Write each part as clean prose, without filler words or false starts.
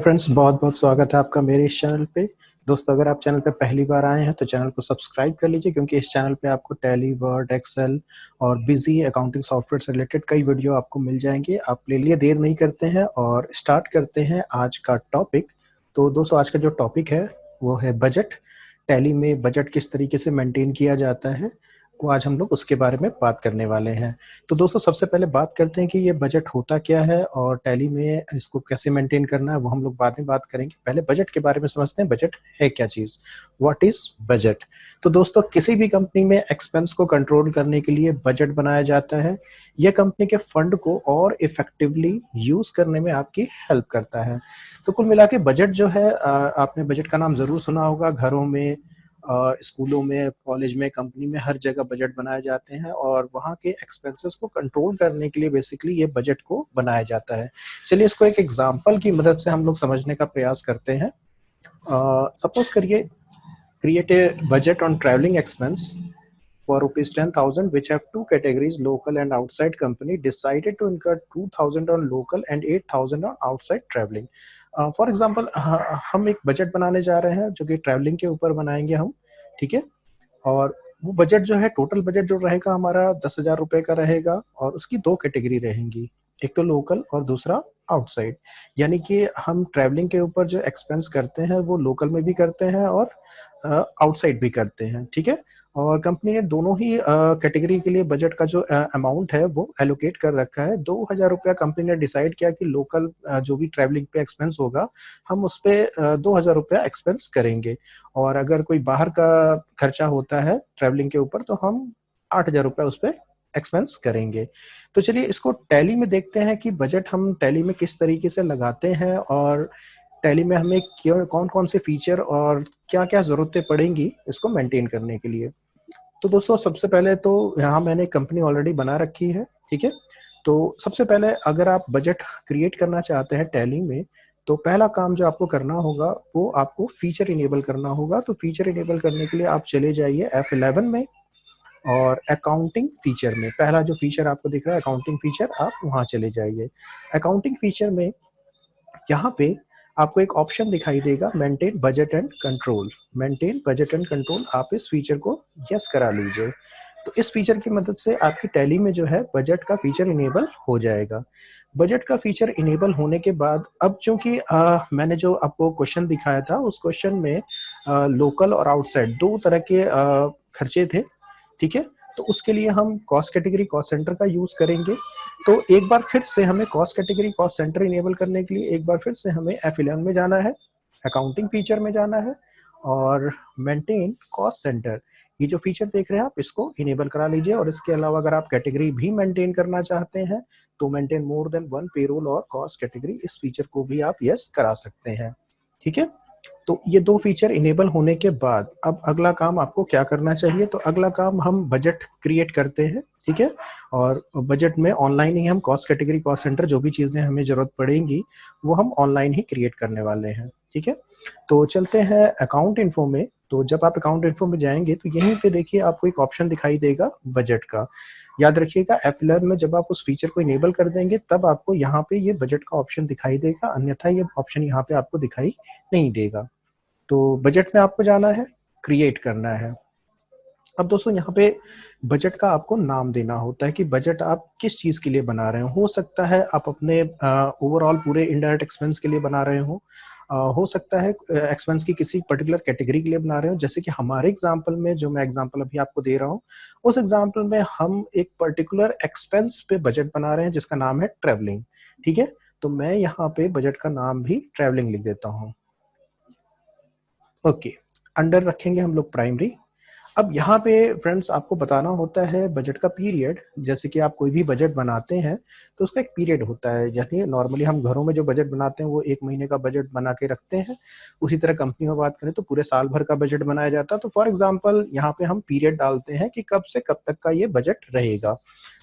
Friends, बहुत बहुत स्वागत है आपका मेरे इस चैनल पे। दोस्तों, अगर आप चैनल पे पहली बार आए हैं तो चैनल को सब्सक्राइब कर लीजिए, क्योंकि इस चैनल पे आपको टैली, वर्ड, एक्सेल और बिजी अकाउंटिंग सॉफ्टवेयर से रिलेटेड कई वीडियो आपको मिल जाएंगे। आप ले लिए, देर नहीं करते हैं और स्टार्ट करते हैं आज का टॉपिक। तो दोस्तों, आज का जो टॉपिक है वो है बजट। टैली में बजट किस तरीके से मेंटेन किया जाता है, वो आज हम लोग उसके बारे में बात करने वाले हैं। तो दोस्तों, सबसे पहले बात करते हैं कि ये बजट होता क्या है और टैली में इसको कैसे मेंटेन करना है, वो हम लोग बाद में बात करेंगे। पहले बजट के बारे में समझते हैं, बजट है क्या चीज़, व्हाट इज बजट। तो दोस्तों, किसी भी कंपनी में एक्सपेंस को कंट्रोल करने के लिए बजट बनाया जाता है। यह कंपनी के फंड को और इफेक्टिवली यूज करने में आपकी हेल्प करता है। तो कुल मिला के बजट जो है, आपने बजट का नाम जरूर सुना होगा। घरों में, स्कूलों में, कॉलेज में, कंपनी में, हर जगह बजट बनाए जाते हैं और वहाँ के एक्सपेंसेस को कंट्रोल करने के लिए बेसिकली ये बजट को बनाया जाता है। चलिए, इसको एक एग्जांपल की मदद से हम लोग समझने का प्रयास करते हैं। सपोज करिए, create a budget on travelling expense for rupees 10,000, which have two categories, local and outside. Company decided to incur 2,000 on local and 8,000 on outside traveling. For example, हम एक बजट बनाने जा रहे हैं जो कि ट्रैवलिंग के ऊपर बनाएंगे हम। ठीक है। और वो बजट जो है, टोटल बजट जो रहेगा हमारा 10,000 रुपए का रहेगा और उसकी दो कैटेगरी रहेंगी, एक तो लोकल और दूसरा आउटसाइड। यानी कि हम ट्रैवलिंग के ऊपर जो एक्सपेंस करते हैं वो लोकल में भी करते हैं और आउटसाइड भी करते हैं। ठीक है। और कंपनी ने दोनों ही कैटेगरी के लिए बजट का जो अमाउंट है वो एलोकेट कर रखा है। 2,000 रुपया कंपनी ने डिसाइड किया कि लोकल जो भी ट्रैवलिंग पे एक्सपेंस होगा, हम उस पर 2,000 रुपया एक्सपेंस करेंगे। और अगर कोई बाहर का खर्चा होता है ट्रैवलिंग के ऊपर, तो हम 8,000 रुपया उस पर एक्सपेंस करेंगे। तो चलिए, इसको टैली में देखते हैं कि बजट हम टैली में किस तरीके से लगाते हैं और टैली में हमें क्यों, कौन कौन से फीचर और क्या क्या जरूरतें पड़ेंगी इसको मेंटेन करने के लिए। तो दोस्तों, सबसे पहले तो यहाँ मैंने कंपनी ऑलरेडी बना रखी है। ठीक है। तो सबसे पहले अगर आप बजट क्रिएट करना चाहते हैं टैली में, तो पहला काम जो आपको करना होगा वो आपको फीचर इनेबल करना होगा। तो फीचर इनेबल करने के लिए आप चले जाइए F11 में और अकाउंटिंग फीचर में। पहला जो फीचर आपको दिख रहा है अकाउंटिंग फीचर, आप वहाँ चले जाइए। अकाउंटिंग फीचर में यहाँ पे आपको एक ऑप्शन दिखाई देगा, maintain budget and control. Maintain budget and control, आप इस फीचर को यस करा लीजिए। तो इस फीचर की मदद से आपकी टैली में जो है बजट का फीचर इनेबल हो जाएगा। बजट का फीचर इनेबल होने के बाद, अब चूंकि मैंने जो आपको क्वेश्चन दिखाया था, उस क्वेश्चन में लोकल और आउटसाइड दो तरह के खर्चे थे। ठीक है। तो उसके लिए हम कॉस्ट कैटेगरी, कॉस्ट सेंटर का यूज करेंगे। तो एक बार फिर से हमें cost category, cost centre enable करने के लिए एक बार फिर से हमें F11 में जाना है, अकाउंटिंग फीचर में जाना है और मेंटेन कॉस्ट सेंटर, ये जो फीचर देख रहे हैं आप, इसको इनेबल करा लीजिए। और इसके अलावा अगर आप कैटेगरी भी मेंटेन करना चाहते हैं तो maintain more than one payroll और कॉस्ट कैटेगरी, इस फीचर को भी आप यस करा सकते हैं। ठीक है। तो ये दो फीचर इनेबल होने के बाद अब अगला काम आपको क्या करना चाहिए। तो अगला काम, हम बजट क्रिएट करते हैं। ठीक है। और बजट में ऑनलाइन ही हम कॉस्ट कैटेगरी, कॉस्ट सेंटर, जो भी चीजें हमें जरूरत पड़ेंगी वो हम ऑनलाइन ही क्रिएट करने वाले हैं। ठीक है। तो चलते हैं अकाउंट इन्फो में। तो जब आप अकाउंट इन्फो में जाएंगे तो यहीं पे देखिए आपको एक ऑप्शन दिखाई देगा बजट का। याद रखिएगा, F11 में जब आप उस फीचर को इनेबल कर देंगे तब आपको यहाँ पे ये बजट का ऑप्शन दिखाई देगा, अन्यथा ये ऑप्शन यहाँ पे आपको दिखाई नहीं देगा। तो बजट में आपको जाना है, क्रिएट करना है। अब दोस्तों, यहाँ पे बजट का आपको नाम देना होता है कि बजट आप किस चीज के लिए बना रहे हो सकता है आप अपने ओवरऑल पूरे इनडायरेक्ट एक्सपेंस के लिए बना रहे हो सकता है एक्सपेंस की किसी पर्टिकुलर कैटेगरी के लिए बना रहे हो। जैसे कि हमारे एग्जांपल में, जो मैं एग्जांपल अभी आपको दे रहा हूँ, उस एग्जांपल में हम एक पर्टिकुलर एक्सपेंस पे बजट बना रहे हैं जिसका नाम है ट्रेवलिंग। ठीक है। तो मैं यहाँ पे बजट का नाम भी ट्रेवलिंग लिख देता हूँ। ओके। अंडर रखेंगे हम लोग प्राइमरी। अब यहाँ पे फ्रेंड्स आपको बताना होता है बजट का पीरियड। जैसे कि आप कोई भी बजट बनाते हैं तो उसका एक पीरियड होता है। यानी नॉर्मली हम घरों में जो बजट बनाते हैं वो 1 महीने का बजट बना के रखते हैं। उसी तरह कंपनी में बात करें तो पूरे साल भर का बजट बनाया जाता है। तो फॉर एग्जाम्पल यहाँ पे हम पीरियड डालते हैं कि कब से कब तक का ये बजट रहेगा।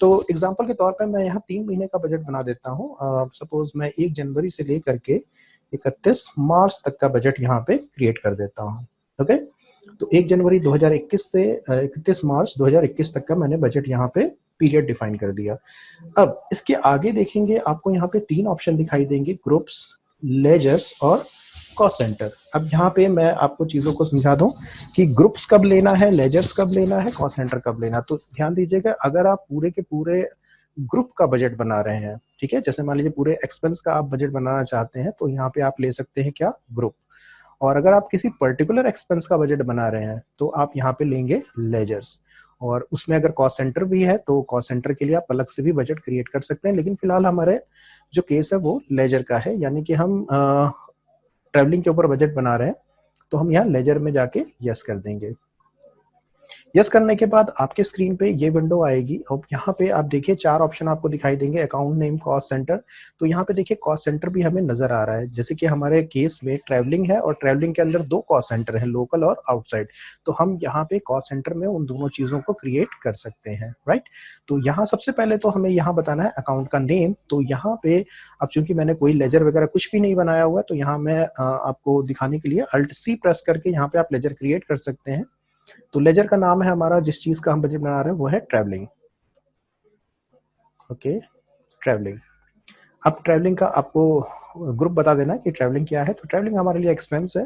तो एग्जाम्पल के तौर पर मैं यहाँ 3 महीने का बजट बना देता हूँ। सपोज मैं 1 जनवरी से लेकर के 31 मार्च तक का बजट यहाँ पे क्रिएट कर देता हूँ। ओके। तो 1 जनवरी 2021 से 31 मार्च 2021 तक का मैंने बजट यहाँ पे पीरियड डिफाइन कर दिया। अब इसके आगे देखेंगे आपको यहाँ पे 3 ऑप्शन दिखाई देंगे, ग्रुप्स, लेजर्स और कॉस्ट सेंटर। अब यहाँ पे मैं आपको चीज़ों को समझा दूं कि ग्रुप्स कब लेना है, लेजर्स कब लेना है, कॉस्ट सेंटर कब लेना है। तो ध्यान दीजिएगा, अगर आप पूरे के पूरे ग्रुप का बजट बना रहे हैं, ठीक है, जैसे मान लीजिए पूरे एक्सपेंस का आप बजट बनाना चाहते हैं, तो यहाँ पे आप ले सकते हैं क्या, ग्रुप। और अगर आप किसी पर्टिकुलर एक्सपेंस का बजट बना रहे हैं तो आप यहाँ पे लेंगे लेजर्स। और उसमें अगर कॉस्ट सेंटर भी है तो कॉस्ट सेंटर के लिए आप अलग से भी बजट क्रिएट कर सकते हैं, लेकिन फिलहाल हमारे जो केस है वो लेजर का है, यानी कि हम ट्रैवलिंग के ऊपर बजट बना रहे हैं, तो हम यहाँ लेजर में जाके यस कर देंगे। यस करने के बाद आपके स्क्रीन पे ये विंडो आएगी और यहाँ पे आप देखिए 4 ऑप्शन आपको दिखाई देंगे, अकाउंट नेम, कॉस्ट सेंटर। तो यहाँ पे देखिए कॉस्ट सेंटर भी हमें नजर आ रहा है, जैसे कि हमारे केस में ट्रैवलिंग है और ट्रैवलिंग के अंदर 2 कॉस्ट सेंटर है, लोकल और आउटसाइड। तो हम यहाँ पे कॉस्ट सेंटर में उन दोनों चीजों को क्रिएट कर सकते हैं, राइट। तो यहाँ सबसे पहले तो हमें यहाँ बताना है अकाउंट का नेम। तो यहाँ पे अब चूंकि मैंने कोई लेजर वगैरह कुछ भी नहीं बनाया हुआ है, तो यहाँ मैं आपको दिखाने के लिए अल्ट सी प्रेस करके यहाँ पे आप लेजर क्रिएट कर सकते हैं। तो लेजर का नाम है हमारा, जिस चीज का हम बजट बना रहे हैं वो है ट्रैवलिंग। Okay, travelling. अब ट्रैवलिंग का आपको ग्रुप बता देना कि ट्रैवलिंग क्या है। तो ट्रैवलिंग हमारे लिए एक्सपेंस है,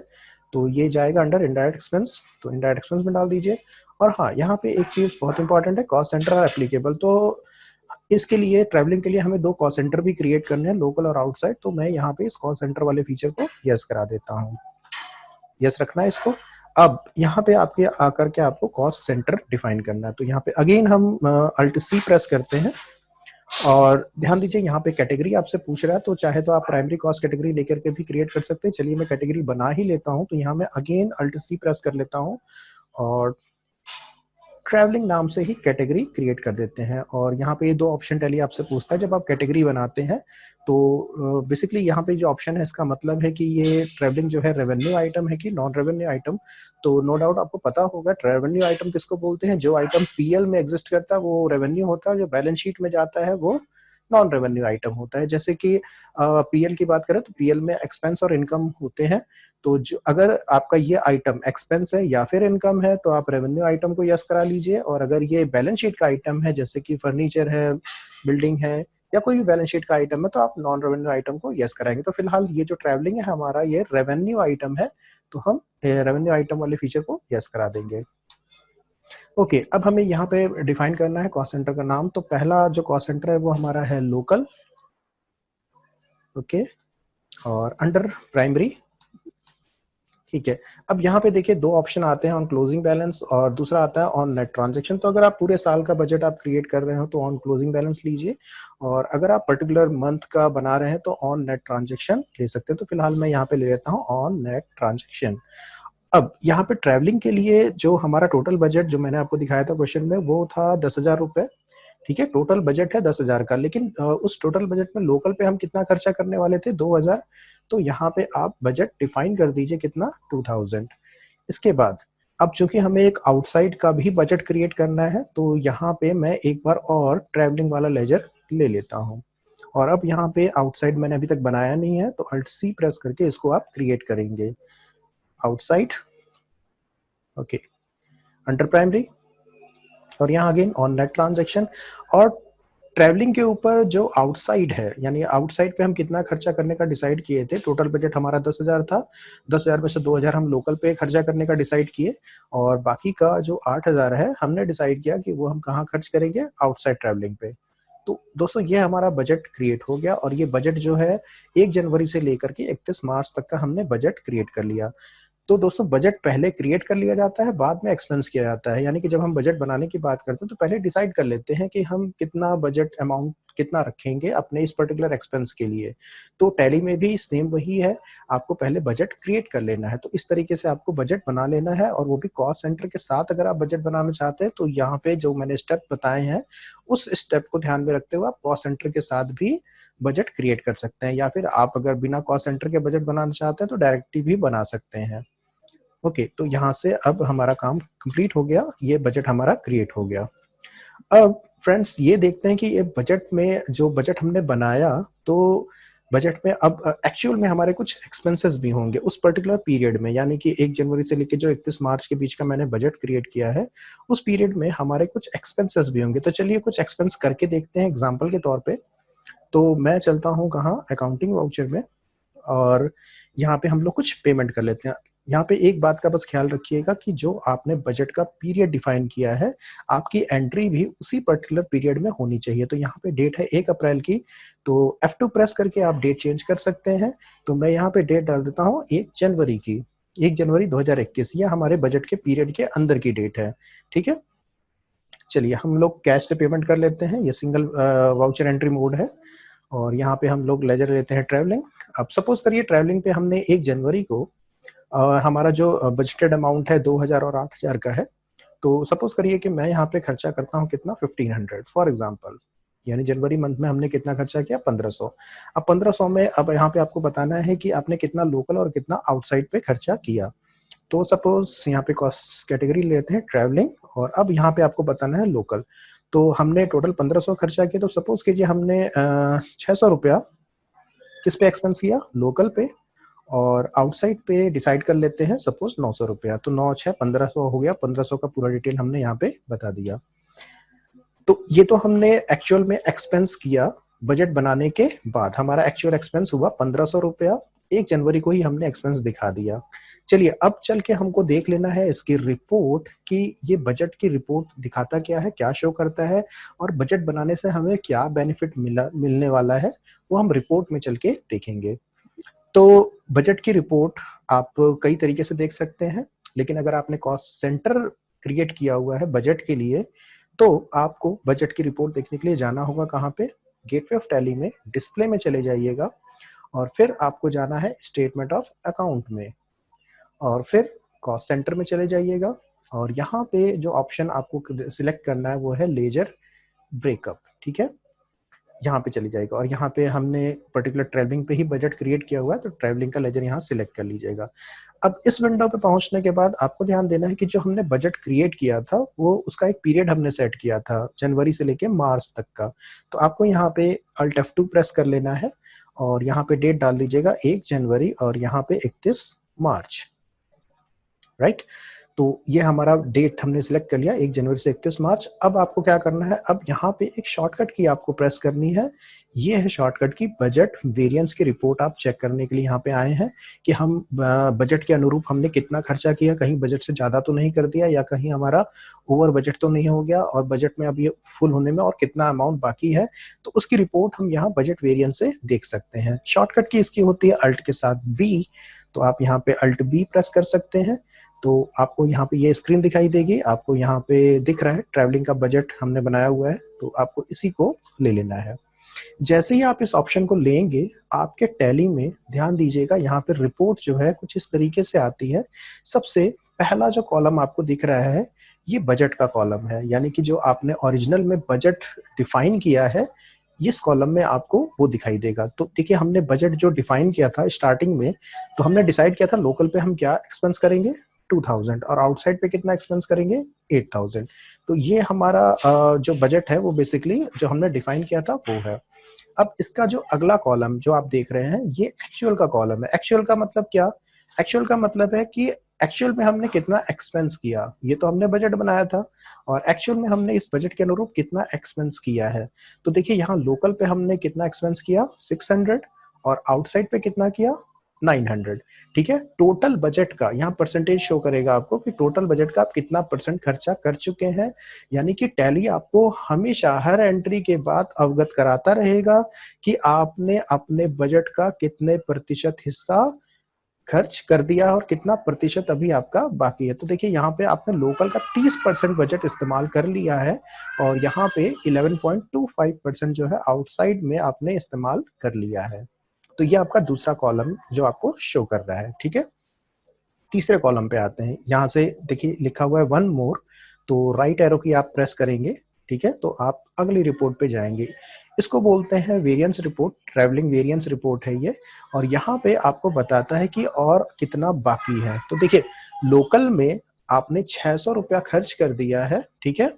तो ये जाएगा अंडर इनडायरेक्ट एक्सपेंस, तो इनडायरेक्ट एक्सपेंस में डाल दीजिए। और हाँ, यहाँ पे एक चीज बहुत इंपॉर्टेंट है, कॉस्ट सेंटर और एप्लीकेबल। तो इसके लिए ट्रैवलिंग के लिए हमें 2 कॉस्ट सेंटर भी क्रिएट करने हैं, लोकल और आउटसाइड। तो मैं यहाँ पे इस कॉस्ट सेंटर वाले फीचर को यस करा देता हूँ, यस रखना है इसको। अब यहाँ पे आपके आकर के आपको कॉस्ट सेंटर डिफाइन करना है। तो यहाँ पे अगेन हम अल्ट सी प्रेस करते हैं और ध्यान दीजिए यहाँ पे कैटेगरी आपसे पूछ रहा है, तो चाहे तो आप प्राइमरी कॉस्ट कैटेगरी लेकर के भी क्रिएट कर सकते हैं। चलिए मैं कैटेगरी बना ही लेता हूँ, तो यहाँ मैं अगेन अल्ट सी प्रेस कर लेता हूँ और ट्रैवलिंग नाम से ही कैटेगरी क्रिएट कर देते हैं। और यहाँ पे ये 2 ऑप्शन टैली आपसे पूछता है जब आप कैटेगरी बनाते हैं। तो बेसिकली यहाँ पे जो ऑप्शन है इसका मतलब है कि ये ट्रैवलिंग जो है रेवेन्यू आइटम है कि नॉन रेवेन्यू आइटम। तो नो डाउट आपको पता होगा रेवेन्यू आइटम किसको बोलते हैं, जो आइटम पीएल में एग्जिस्ट करता है वो रेवेन्यू होता है, जो बैलेंस शीट में जाता है वो नॉन रेवेन्यू आइटम होता है। जैसे कि पीएल की बात करें तो पीएल में एक्सपेंस और इनकम होते हैं। तो जो अगर आपका ये आइटम एक्सपेंस है या फिर इनकम है तो आप रेवेन्यू आइटम को यस करा लीजिए, और अगर ये बैलेंस शीट का आइटम है जैसे कि फर्नीचर है, बिल्डिंग है या कोई भी बैलेंस शीट का आइटम है तो आप नॉन रेवेन्यू आइटम को यस कराएंगे। तो फिलहाल ये जो ट्रैवलिंग है हमारा ये रेवेन्यू आइटम है, तो हम रेवेन्यू आइटम वाले फीचर को यस करा देंगे। ओके, अब हमें यहाँ पे डिफाइन करना है कॉस्ट सेंटर का नाम। तो पहला जो कॉस्ट सेंटर है वो हमारा है लोकल। ओके, और अंडर प्राइमरी, ठीक है। अब यहाँ पे देखिए 2 ऑप्शन आते हैं, ऑन क्लोजिंग बैलेंस और दूसरा आता है ऑन नेट ट्रांजेक्शन। तो अगर आप पूरे साल का बजट आप क्रिएट कर रहे हो तो ऑन क्लोजिंग बैलेंस लीजिए, और अगर आप पर्टिकुलर मंथ का बना रहे हैं तो ऑन नेट ट्रांजेक्शन ले सकते हैं। तो फिलहाल मैं यहाँ पे ले लेता हूँ ऑन नेट ट्रांजेक्शन। अब यहाँ पे ट्रैवलिंग के लिए जो हमारा टोटल बजट जो मैंने आपको दिखाया था क्वेश्चन में वो था 10,000 रुपए, ठीक है। टोटल बजट है 10,000 का, लेकिन उस टोटल बजट में लोकल पे हम कितना खर्चा करने वाले थे, 2,000। तो यहाँ पे आप बजट डिफाइन कर दीजिए कितना, 2,000। इसके बाद अब चूंकि हमें एक आउटसाइड का भी बजट क्रिएट करना है, तो यहाँ पे मैं एक बार और ट्रैवलिंग वाला लेजर ले लेता हूँ। और अब यहाँ पे आउटसाइड मैंने अभी तक बनाया नहीं है, तो अल्ट सी प्रेस करके इसको आप क्रिएट करेंगे, आउटसाइड। ओके, अंडर प्राइमरी, और यहाँ अगेन ऑन नेट ट्रांजेक्शन। और ट्रैवलिंग के ऊपर जो आउटसाइड है, यानी आउटसाइड पे हम कितना खर्चा करने का डिसाइड किए थे, टोटल बजट हमारा 10,000 था, 10,000 में से 2,000 हम लोकल पे खर्चा करने का डिसाइड किए, और बाकी का जो 8,000 है हमने डिसाइड किया कि वो हम कहाँ खर्च करेंगे, आउटसाइड ट्रैवलिंग पे। तो दोस्तों ये हमारा बजट क्रिएट हो गया, और ये बजट जो है 1 जनवरी से लेकर के 31 मार्च तक का हमने बजट क्रिएट कर लिया। तो दोस्तों बजट पहले क्रिएट कर लिया जाता है, बाद में एक्सपेंस किया जाता है। यानी कि जब हम बजट बनाने की बात करते हैं तो पहले डिसाइड कर लेते हैं कि हम कितना बजट अमाउंट कितना रखेंगे अपने इस पर्टिकुलर एक्सपेंस के लिए। तो टैली में भी सेम वही है, आपको पहले बजट क्रिएट कर लेना है। तो इस तरीके से आपको बजट बना लेना है, और वो भी कॉस्ट सेंटर के साथ। अगर आप बजट बनाना चाहते हैं तो यहाँ पे जो मैंने स्टेप बताए हैं उस स्टेप को ध्यान में रखते हुए आप कॉस्ट सेंटर के साथ भी बजट क्रिएट कर सकते हैं, या फिर आप अगर बिना कॉस्ट सेंटर के बजट बनाना चाहते हैं तो डायरेक्टली भी बना सकते हैं। ओके, तो यहाँ से अब हमारा काम कंप्लीट हो गया, ये बजट हमारा क्रिएट हो गया। अब फ्रेंड्स ये देखते हैं कि ये बजट में जो बजट हमने बनाया, तो बजट में अब एक्चुअल में हमारे कुछ एक्सपेंसेस भी होंगे उस पर्टिकुलर पीरियड में। यानी कि 1 जनवरी से लेकर जो 31 मार्च के बीच का मैंने बजट क्रिएट किया है, उस पीरियड में हमारे कुछ एक्सपेंसेस भी होंगे। तो चलिए कुछ एक्सपेंस करके देखते हैं एग्जाम्पल के तौर पे। तो मैं चलता हूँ कहाँ, अकाउंटिंग वाउचर में, और यहाँ पे हम लोग कुछ पेमेंट कर लेते हैं। यहाँ पे एक बात का बस ख्याल रखिएगा कि जो आपने बजट का पीरियड डिफाइन किया है, आपकी एंट्री भी उसी पर्टिकुलर पीरियड में होनी चाहिए। तो यहाँ पे डेट है 1 अप्रैल की, तो F2 प्रेस करके आप डेट चेंज कर सकते हैं। तो मैं यहाँ पे डेट डाल देता हूँ 1 जनवरी की, 1 जनवरी 2021। यह हमारे बजट के पीरियड के अंदर की डेट है, ठीक है। चलिए हम लोग कैश से पेमेंट कर लेते हैं, ये सिंगल वाउचर एंट्री मोड है। और यहाँ पे हम लोग लेजर लेते हैं ट्रैवलिंग। अब सपोज करिए ट्रैवलिंग पे हमने 1 जनवरी को हमारा जो बजटेड अमाउंट है 2000 और 8000 का है। तो सपोज करिए कि मैं यहाँ पे खर्चा करता हूँ कितना, 1500 फॉर एग्जांपल, यानी जनवरी मंथ में हमने कितना खर्चा किया, 1500। अब 1500 में अब यहाँ पे आपको बताना है कि आपने कितना लोकल और कितना आउटसाइड पे खर्चा किया। तो सपोज यहाँ पे कॉस्ट कैटेगरी लेते हैं ट्रैवलिंग, और अब यहाँ पे आपको बताना है लोकल। तो हमने टोटल 1500 खर्चा किया, तो सपोज कीजिए हमने 600 रुपया किस पे एक्सपेंस किया, लोकल पे, और आउटसाइड पे डिसाइड कर लेते हैं सपोज 900 रुपया। तो 9 6 1500 हो गया, 1500 का पूरा डिटेल हमने यहाँ पे बता दिया। तो ये तो हमने एक्चुअल में एक्सपेंस किया बजट बनाने के बाद, हमारा एक्चुअल एक्सपेंस हुआ 1500 रुपया। 1 जनवरी को ही हमने एक्सपेंस दिखा दिया। चलिए अब चल के हमको देख लेना है इसकी रिपोर्ट कि ये बजट की रिपोर्ट दिखाता क्या है, क्या शो करता है, और बजट बनाने से हमें क्या बेनिफिट मिलने वाला है, वो हम रिपोर्ट में चल के देखेंगे। तो बजट की रिपोर्ट आप कई तरीके से देख सकते हैं, लेकिन अगर आपने कॉस्ट सेंटर क्रिएट किया हुआ है बजट के लिए, तो आपको बजट की रिपोर्ट देखने के लिए जाना होगा कहाँ पे, गेटवे ऑफ टैली में डिस्प्ले में चले जाइएगा, और फिर आपको जाना है स्टेटमेंट ऑफ अकाउंट में, और फिर कॉस्ट सेंटर में चले जाइएगा। और यहाँ पे जो ऑप्शन आपको सिलेक्ट करना है वो है लेजर ब्रेकअप, ठीक है। यहाँ पे चली जाएगा, और यहाँ पे हमने पर्टिकुलर ट्रैवलिंग पे ही बजट क्रिएट किया हुआ है, तो ट्रैवलिंग का लेजर यहाँ सिलेक्ट कर लीजिएगा। अब इस विंडो पे पहुंचने के बाद आपको ध्यान देना है कि जो हमने बजट क्रिएट किया था वो उसका एक पीरियड हमने सेट किया था जनवरी से लेके मार्च तक का। तो आपको यहाँ पे Alt F2 प्रेस कर लेना है, और यहाँ पे डेट डाल दीजिएगा 1 जनवरी और यहाँ पे 31 मार्च, राइट। तो ये हमारा डेट हमने सिलेक्ट कर लिया 1 जनवरी से 31 मार्च। अब आपको क्या करना है, अब यहाँ पे एक शॉर्टकट की आपको प्रेस करनी है। ये है शॉर्टकट की बजट वेरिएंस की रिपोर्ट। आप चेक करने के लिए यहाँ पे आए हैं कि हम बजट के अनुरूप हमने कितना खर्चा किया, कहीं बजट से ज्यादा तो नहीं कर दिया, या कहीं हमारा ओवर बजट तो नहीं हो गया, और बजट में अब ये फुल होने में और कितना अमाउंट बाकी है। तो उसकी रिपोर्ट हम यहाँ बजट वेरिएंस से देख सकते हैं। शॉर्टकट की इसकी होती है अल्ट के साथ बी, तो आप यहाँ पे अल्ट बी प्रेस कर सकते हैं। तो आपको यहाँ पे ये स्क्रीन दिखाई देगी, आपको यहाँ पे दिख रहा है ट्रैवलिंग का बजट हमने बनाया हुआ है, तो आपको इसी को ले लेना है। जैसे ही आप इस ऑप्शन को लेंगे, आपके टैली में ध्यान दीजिएगा यहाँ पे रिपोर्ट जो है कुछ इस तरीके से आती है। सबसे पहला जो कॉलम आपको दिख रहा है ये बजट का कॉलम है, यानी कि जो आपने ओरिजिनल में बजट डिफाइन किया है, इस कॉलम में आपको वो दिखाई देगा। तो देखिए हमने बजट जो डिफाइन किया था स्टार्टिंग में, तो हमने डिसाइड किया था लोकल पे हम क्या एक्सपेंस करेंगे 2000, और आउटसाइड पे कितना एक्सपेंस करेंगे 8000। तो ये हमारा जो बजट है वो बेसिकली जो हमने डिफाइन किया था वो है। अब इसका जो अगला कॉलम जो आप देख रहे हैं ये एक्चुअल का कॉलम है। एक्चुअल का मतलब क्या, एक्चुअल का मतलब है कि एक्चुअल में हमने कितना एक्सपेंस किया। ये तो हमने बजट बनाया था, और एक्चुअल में हमने इस बजट के अनुरूप कितना एक्सपेंस किया है। तो देखिए यहाँ लोकल पे हमने कितना एक्सपेंस किया 600, और आउटसाइड पे कितना किया 900, ठीक है। टोटल बजट का यहाँ परसेंटेज शो करेगा आपको कि टोटल बजट का आप कितना परसेंट खर्चा कर चुके हैं। यानी कि टैली आपको हमेशा हर एंट्री के बाद अवगत कराता रहेगा कि आपने अपने बजट का कितने प्रतिशत हिस्सा खर्च कर दिया और कितना प्रतिशत अभी आपका बाकी है। तो देखिए यहाँ पे आपने लोकल का 30% बजट इस्तेमाल कर लिया है, और यहाँ पे 11.25% जो है आउटसाइड में आपने इस्तेमाल कर लिया है। तो ये आपका दूसरा कॉलम जो आपको शो कर रहा है, ठीक है। तीसरे कॉलम पे आते हैं। यहाँ से देखिए लिखा हुआ है 1 मोर, तो राइट एरो की आप प्रेस करेंगे, ठीक है, तो आप अगली रिपोर्ट पे जाएंगे। इसको बोलते हैं variance report, travelling variance report है ये। और यहाँ पे आपको बताता है कि और कितना बाकी है। तो देखिए लोकल में आपने 600 रुपया खर्च कर दिया है, ठीक है,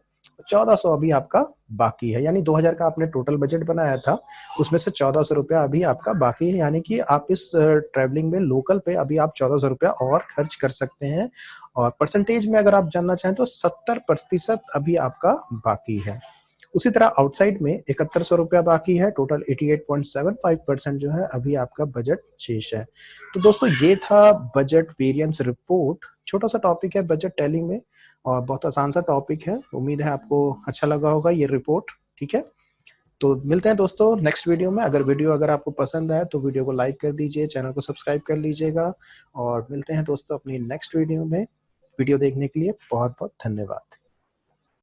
1400 अभी आपका बाकी है। यानी 2000 का आपने टोटल बजट बनाया था, उसमें से 1400 रुपया अभी आपका बाकी है। यानी कि आप इस ट्रैवलिंग में लोकल पे अभी आप 1400 रुपया और खर्च कर सकते हैं। और परसेंटेज में अगर आप जानना चाहें तो 70% अभी आपका बाकी है। उसी तरह आउटसाइड में 7100 रुपया बाकी है, टोटल 88.75% जो है अभी आपका बजट शेष है। तो दोस्तों ये था बजट वेरिएंस रिपोर्ट। छोटा सा टॉपिक है बजट टैली में और बहुत आसान सा टॉपिक है। उम्मीद है आपको अच्छा लगा होगा ये रिपोर्ट। ठीक है, तो मिलते हैं दोस्तों नेक्स्ट वीडियो में। अगर आपको पसंद आए तो वीडियो को लाइक कर दीजिए, चैनल को सब्सक्राइब कर लीजिएगा और मिलते हैं दोस्तों अपनी नेक्स्ट वीडियो में। वीडियो देखने के लिए बहुत बहुत धन्यवाद।